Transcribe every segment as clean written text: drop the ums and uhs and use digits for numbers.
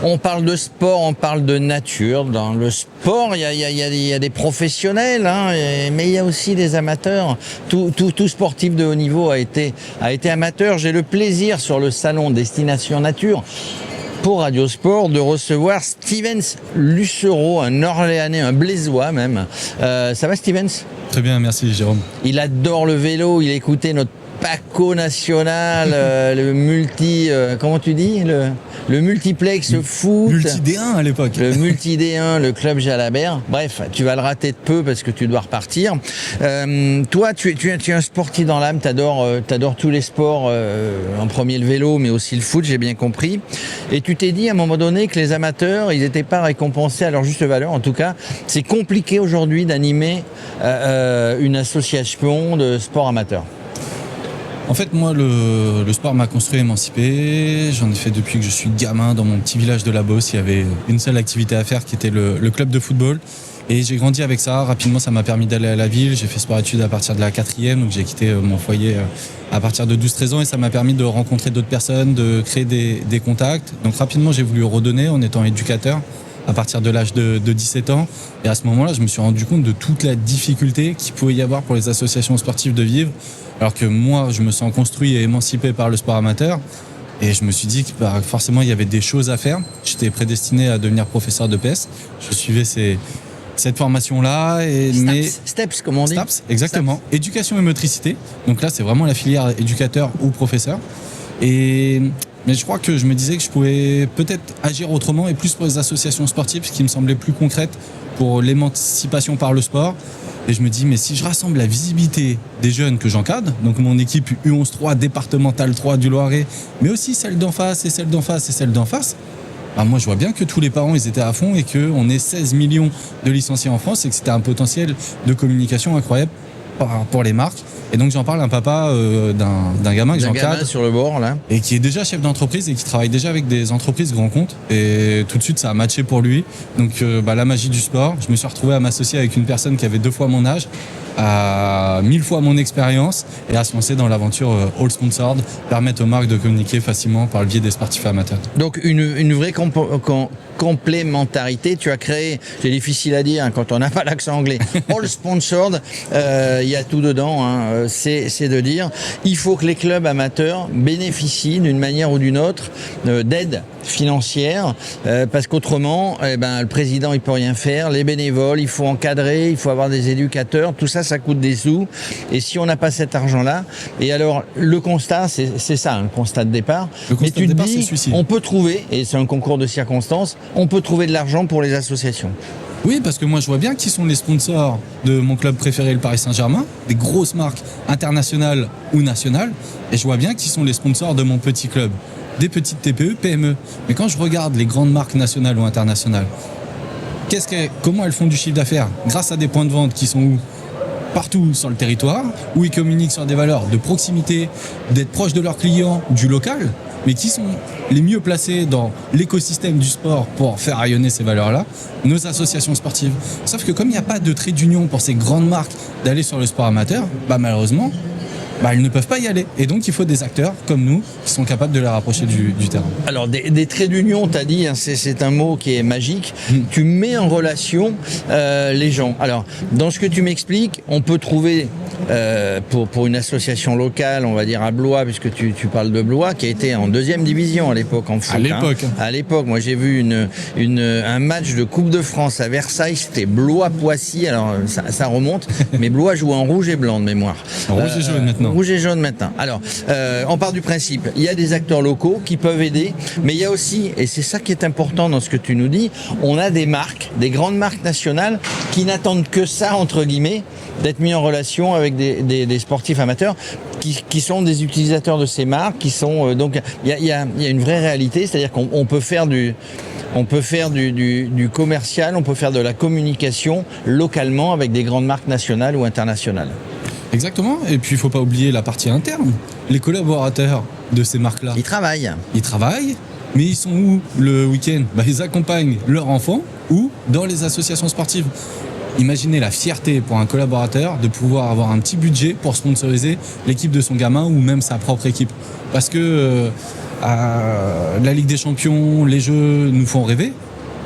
On parle de sport, on parle de nature. Dans le sport, il y a des professionnels, hein, mais il y a aussi des amateurs. Tout sportif de haut niveau a été amateur. J'ai le plaisir sur le salon Destination Nature pour Radio Sport de recevoir Stevens Lucero, un Orléanais, un Blaisois même. Ça va Stevens ? Très bien, merci Jérôme. Il adore le vélo, il écoutait notre Paco National, le multi, comment tu dis, le multiplex foot. Multi D1 à l'époque. Le multi D1, le club Jalabert. Bref, tu vas le rater de peu parce que tu dois repartir. Toi, tu es un sportif dans l'âme, t'adores tous les sports, en premier le vélo, mais aussi le foot, j'ai bien compris. Et tu t'es dit à un moment donné que les amateurs, ils n'étaient pas récompensés à leur juste valeur. En tout cas, c'est compliqué aujourd'hui d'animer une association de sport amateur. En fait, moi, le sport m'a construit émancipé. J'en ai fait depuis que je suis gamin dans mon petit village de la Beauce. Il y avait une seule activité à faire qui était le club de football. Et j'ai grandi avec ça. Rapidement, ça m'a permis d'aller à la ville. J'ai fait sport-études à partir de la 4e. Donc, j'ai quitté mon foyer à partir de 12-13 ans. Et ça m'a permis de rencontrer d'autres personnes, de créer des contacts. Donc, rapidement, j'ai voulu redonner en étant éducateur à partir de l'âge de 17 ans. Et à ce moment-là, je me suis rendu compte de toute la difficulté qu'il pouvait y avoir pour les associations sportives de vivre. Alors que moi, je me sens construit et émancipé par le sport amateur. Et je me suis dit que forcément, il y avait des choses à faire. J'étais prédestiné à devenir professeur de PS. Je suivais cette formation-là. Steps, comme on dit. Steps, exactement. Steps. Éducation et motricité. Donc là, c'est vraiment la filière éducateur ou professeur. Mais je crois que je me disais que je pouvais peut-être agir autrement et plus pour les associations sportives, ce qui me semblait plus concrète pour l'émancipation par le sport. Et je me dis, mais si je rassemble la visibilité des jeunes que j'encadre, donc mon équipe U11-3, départementale 3 du Loiret, mais aussi celle d'en face et celle d'en face et celle d'en face, moi je vois bien que tous les parents ils étaient à fond et qu'on est 16 millions de licenciés en France et que c'était un potentiel de communication incroyable pour les marques. Et donc j'en parle à un papa d'un gamin que j'encadre sur le bord là, et qui est déjà chef d'entreprise et qui travaille déjà avec des entreprises grands comptes. Et tout de suite ça a matché pour lui. Donc la magie du sport. Je me suis retrouvé à m'associer avec une personne qui avait 2 fois mon âge, à 1000 fois mon expérience et à se lancer dans l'aventure All Sponsored, permettre aux marques de communiquer facilement par le biais des sportifs amateurs. Donc une vraie complémentarité. Tu as créé, c'est difficile à dire quand on n'a pas l'accent anglais, All Sponsored, il y a tout dedans, hein. C'est de dire il faut que les clubs amateurs bénéficient d'une manière ou d'une autre d'aide financière, parce qu'autrement le président il peut rien faire, les bénévoles il faut encadrer, il faut avoir des éducateurs, tout ça coûte des sous, et si on n'a pas cet argent là, et alors le constat c'est ça, le constat de départ, mais tu te dis on peut trouver, et c'est un concours de circonstances, on peut trouver de l'argent pour les associations. Oui, parce que moi je vois bien qui sont les sponsors de mon club préféré, le Paris Saint-Germain, des grosses marques internationales ou nationales, et je vois bien qui sont les sponsors de mon petit club, des petites TPE, PME. Mais quand je regarde les grandes marques nationales ou internationales, comment elles font du chiffre d'affaires? Grâce à des points de vente qui sont où? Partout sur le territoire, où ils communiquent sur des valeurs de proximité, d'être proches de leurs clients, du local, mais qui sont les mieux placés dans l'écosystème du sport pour faire rayonner ces valeurs-là, nos associations sportives. Sauf que comme il n'y a pas de trait d'union pour ces grandes marques d'aller sur le sport amateur, malheureusement, ils ne peuvent pas y aller. Et donc, il faut des acteurs comme nous qui sont capables de les rapprocher du terrain. Alors, des traits d'union, tu as dit, hein, c'est un mot qui est magique. Tu mets en relation les gens. Alors, dans ce que tu m'expliques, on peut trouver, pour une association locale, on va dire à Blois, puisque tu parles de Blois, qui a été en 2e division à l'époque en foot. À l'époque, moi j'ai vu un match de Coupe de France à Versailles, c'était Blois-Poissy, alors ça remonte, mais Blois joue en rouge et blanc de mémoire. Rouge et jaune maintenant. Rouge et jaune maintenant. Alors, on part du principe, il y a des acteurs locaux qui peuvent aider, mais il y a aussi, et c'est ça qui est important dans ce que tu nous dis, on a des marques, des grandes marques nationales qui n'attendent que ça, entre guillemets, d'être mis en relation avec des sportifs amateurs qui sont des utilisateurs de ces marques, qui sont donc il y a une vraie réalité, c'est-à-dire qu'on peut faire du commercial, on peut faire de la communication localement avec des grandes marques nationales ou internationales. Exactement, et puis il ne faut pas oublier la partie interne. Les collaborateurs de ces marques-là, Ils travaillent, mais ils sont où le week-end? Ils accompagnent leurs enfants ou dans les associations sportives. Imaginez la fierté pour un collaborateur de pouvoir avoir un petit budget pour sponsoriser l'équipe de son gamin ou même sa propre équipe. Parce que La Ligue des Champions, les jeux nous font rêver.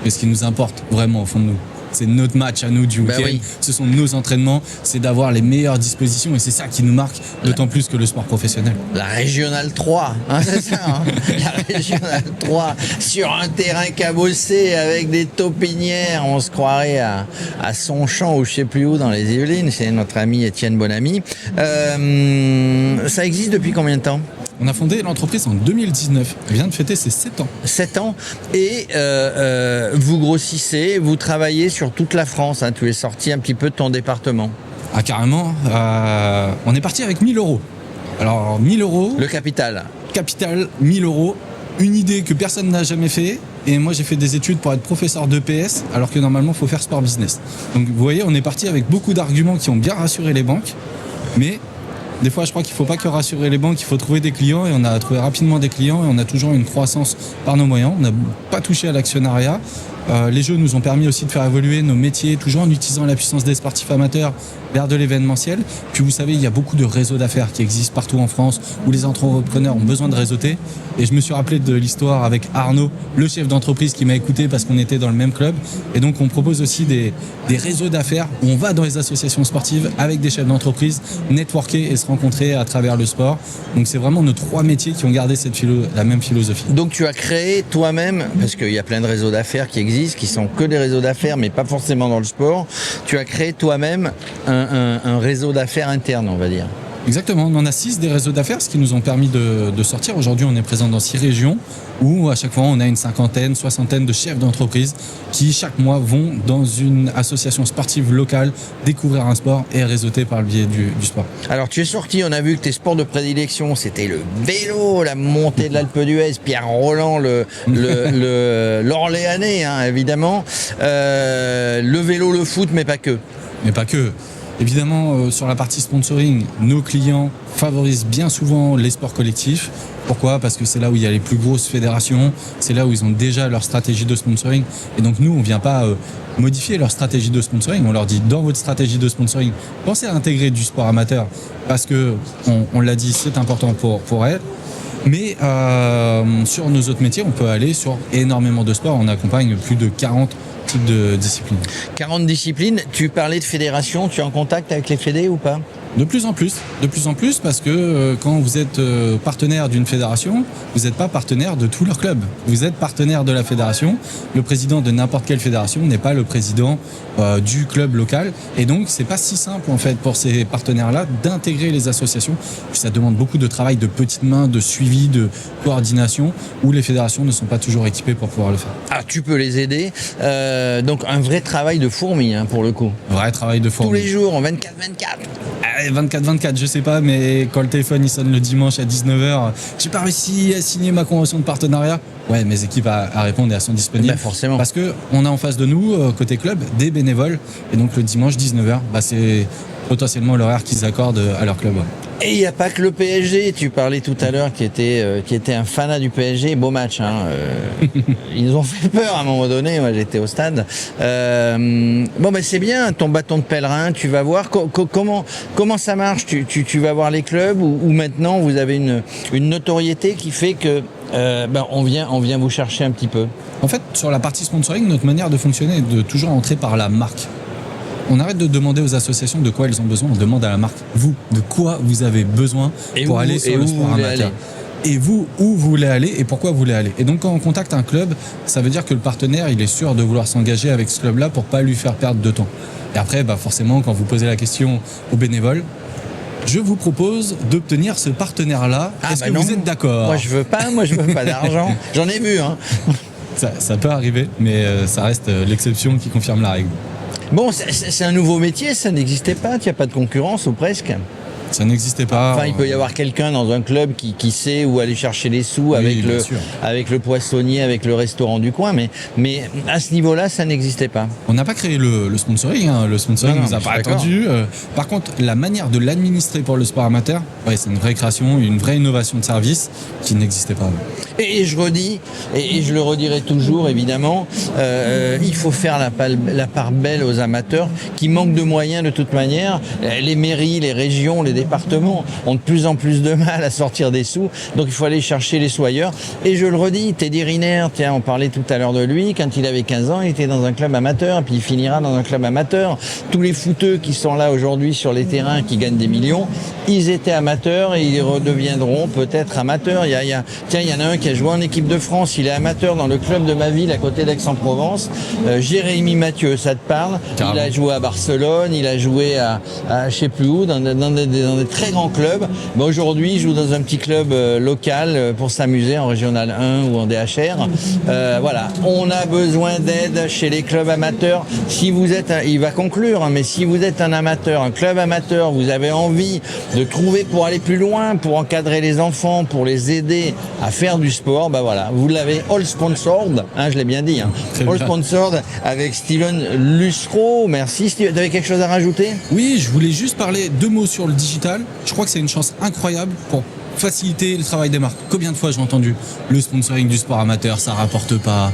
Mais ce qui nous importe vraiment au fond de nous, c'est notre match à nous du week-end, oui. Ce sont nos entraînements, c'est d'avoir les meilleures dispositions et c'est ça qui nous marque, d'autant plus que le sport professionnel. La Régionale 3, hein, c'est ça, hein. La Régionale 3, sur un terrain cabossé avec des taupinières, on se croirait à Sonchamp ou je sais plus où dans les Yvelines, chez notre ami Étienne Bonamy. Ça existe depuis combien de temps ? On a fondé l'entreprise en 2019, elle vient de fêter ses 7 ans. 7 ans, et vous grossissez, vous travaillez sur toute la France, hein. Tu es sorti un petit peu de ton département. Ah carrément, on est parti avec 1 000 €. Alors 1 000 €. Le capital. Capital, 1 000 €, une idée que personne n'a jamais fait. Et moi j'ai fait des études pour être professeur d'EPS, alors que normalement il faut faire sport business. Donc vous voyez, on est parti avec beaucoup d'arguments qui ont bien rassuré les banques, mais des fois, je crois qu'il ne faut pas que rassurer les banques, il faut trouver des clients. Et on a trouvé rapidement des clients et on a toujours une croissance par nos moyens. On n'a pas touché à l'actionnariat. Les jeux nous ont permis aussi de faire évoluer nos métiers, toujours en utilisant la puissance des sportifs amateurs vers de l'événementiel. Puis vous savez, il y a beaucoup de réseaux d'affaires qui existent partout en France où les entrepreneurs ont besoin de réseauter. Et je me suis rappelé de l'histoire avec Arnaud, le chef d'entreprise qui m'a écouté parce qu'on était dans le même club. Et donc on propose aussi des réseaux d'affaires où on va dans les associations sportives avec des chefs d'entreprise, networker et se rencontrer à travers le sport. Donc c'est vraiment nos 3 métiers qui ont gardé la même philosophie. Donc tu as créé toi-même, parce qu'il y a plein de réseaux d'affaires qui existent, qui sont que des réseaux d'affaires, mais pas forcément dans le sport. Tu as créé toi-même un réseau d'affaires interne, on va dire. Exactement, on en a 6 des réseaux d'affaires, ce qui nous ont permis de sortir. Aujourd'hui, on est présent dans 6 régions où à chaque fois, on a une 50aine, 60aine de chefs d'entreprise qui, chaque mois, vont dans une association sportive locale découvrir un sport et réseauter par le biais du sport. Alors, tu es sorti, on a vu que tes sports de prédilection, c'était le vélo, la montée de l'Alpe d'Huez, Pierre Roland, l'Orléanais, hein, évidemment. Le vélo, le foot, mais pas que. Mais pas que. Évidemment, sur la partie sponsoring, nos clients favorisent bien souvent les sports collectifs. Pourquoi ? Parce que c'est là où il y a les plus grosses fédérations, c'est là où ils ont déjà leur stratégie de sponsoring. Et donc nous, on ne vient pas modifier leur stratégie de sponsoring. On leur dit, dans votre stratégie de sponsoring, pensez à intégrer du sport amateur. Parce que, on l'a dit, c'est important pour elles. Mais sur nos autres métiers, on peut aller sur énormément de sports. On accompagne plus de 40 types de disciplines. 40 disciplines. Tu parlais de fédération, tu es en contact avec les fédés ou pas ? De plus en plus parce que quand vous êtes partenaire d'une fédération, vous n'êtes pas partenaire de tous leurs clubs. Vous êtes partenaire de la fédération. Le président de n'importe quelle fédération n'est pas le président du club local. Et donc, c'est pas si simple en fait pour ces partenaires-là d'intégrer les associations. Ça demande beaucoup de travail de petites mains, de suivi, de coordination, où les fédérations ne sont pas toujours équipées pour pouvoir le faire. Ah, tu peux les aider. Donc, un vrai travail de fourmi, hein, pour le coup. Vrai travail de fourmi. Tous les jours, en 24-24. 24-24, je sais pas, mais quand le téléphone il sonne le dimanche à 19h, j'ai pas réussi à signer ma convention de partenariat. Ouais, mes équipes à répondre et elles sont disponibles. Ben forcément. Parce que on a en face de nous, côté club, des bénévoles. Et donc le dimanche 19h, c'est potentiellement l'horaire qu'ils accordent à leur club. Et il n'y a pas que le PSG, tu parlais tout à l'heure qui était un fanat du PSG, beau match. Hein, ils nous ont fait peur à un moment donné, moi j'étais au stade. C'est bien, ton bâton de pèlerin, tu vas voir comment ça marche, tu vas voir les clubs ou maintenant vous avez une notoriété qui fait que on vient vous chercher un petit peu. En fait, sur la partie sponsoring, notre manière de fonctionner est de toujours entrer par la marque. On arrête de demander aux associations de quoi elles ont besoin, on demande à la marque, vous, de quoi vous avez besoin pour aller sur le sport amateur. Et vous, où vous voulez aller et pourquoi vous voulez aller. Et donc quand on contacte un club, ça veut dire que le partenaire, il est sûr de vouloir s'engager avec ce club-là pour pas lui faire perdre de temps. Et après, forcément, quand vous posez la question aux bénévoles, je vous propose d'obtenir ce partenaire-là. Est-ce que vous êtes d'accord ? Moi, je veux pas d'argent. J'en ai vu, hein. Ça peut arriver, mais ça reste l'exception qui confirme la règle. Bon, c'est un nouveau métier, ça n'existait pas, il n'y a pas de concurrence ou presque. Ça n'existait pas. Enfin, il peut y avoir quelqu'un dans un club qui sait où aller chercher les sous avec le poissonnier, avec le restaurant du coin, mais à ce niveau-là, ça n'existait pas. On n'a pas créé le sponsoring, hein. Le sponsoring ne nous a pas attendu. Par contre, la manière de l'administrer pour le sport amateur, c'est une vraie création, une vraie innovation de service qui n'existait pas. Et je redis, et je le redirai toujours évidemment, il faut faire la part belle aux amateurs qui manquent de moyens de toute manière. Les mairies, les régions, les départements ont de plus en plus de mal à sortir des sous. Donc il faut aller chercher les sous ailleurs. Et je le redis, Teddy Riner, tiens, on parlait tout à l'heure de lui, quand il avait 15 ans, il était dans un club amateur, et puis il finira dans un club amateur. Tous les footeux qui sont là aujourd'hui sur les terrains, qui gagnent des millions, ils étaient amateurs et ils redeviendront peut-être amateurs. Tiens, il y en a un qui a joué en équipe de France, il est amateur dans le club de ma ville à côté d'Aix-en-Provence. Jérémy Mathieu, ça te parle? Carrément. Il a joué à Barcelone, il a joué à je sais plus où, dans des très grands clubs. Mais aujourd'hui, il joue dans un petit club local pour s'amuser en Régional 1 ou en DHR. Voilà, on a besoin d'aide chez les clubs amateurs. Si vous êtes, il va conclure, hein, mais si vous êtes un amateur, un club amateur, vous avez envie de trouver pour aller plus loin, pour encadrer les enfants, pour les aider à faire du sport, bah voilà, vous l'avez all sponsored, hein, je l'ai bien dit, hein, all sponsored avec Steven Lussereau. Merci Steven, tu avais quelque chose à rajouter? Oui, je voulais juste parler 2 mots sur le digital. Je crois que c'est une chance incroyable pour faciliter le travail des marques. Combien de fois j'ai entendu le sponsoring du sport amateur, ça rapporte pas,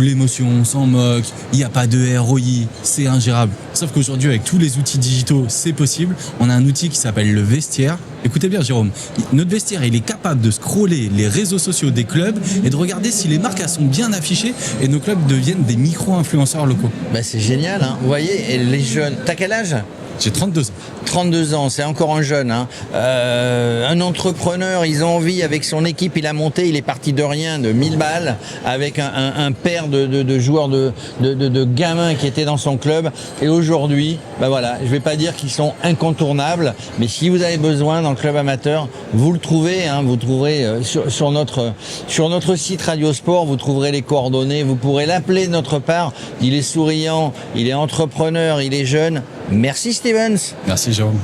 l'émotion, on s'en moque, il n'y a pas de ROI, c'est ingérable. Sauf qu'aujourd'hui, avec tous les outils digitaux, c'est possible. On a un outil qui s'appelle le vestiaire. Écoutez bien, Jérôme, notre vestiaire, il est capable de scroller les réseaux sociaux des clubs et de regarder si les marques elles sont bien affichées et nos clubs deviennent des micro-influenceurs locaux. Bah c'est génial, hein. Vous voyez, et les jeunes, t'as quel âge? J'ai 32 ans. 32 ans, c'est encore un jeune. Hein. Un entrepreneur, ils ont envie, avec son équipe, il a monté, il est parti de rien, de 1000 balles, avec un père de joueurs, de gamins qui étaient dans son club. Et aujourd'hui, bah voilà, je vais pas dire qu'ils sont incontournables, mais si vous avez besoin dans le club amateur, vous le trouvez, hein, vous trouverez sur notre site Radio Sport, vous trouverez les coordonnées, vous pourrez l'appeler de notre part. Il est souriant, il est entrepreneur, il est jeune. Merci Stevens. Merci Jérôme.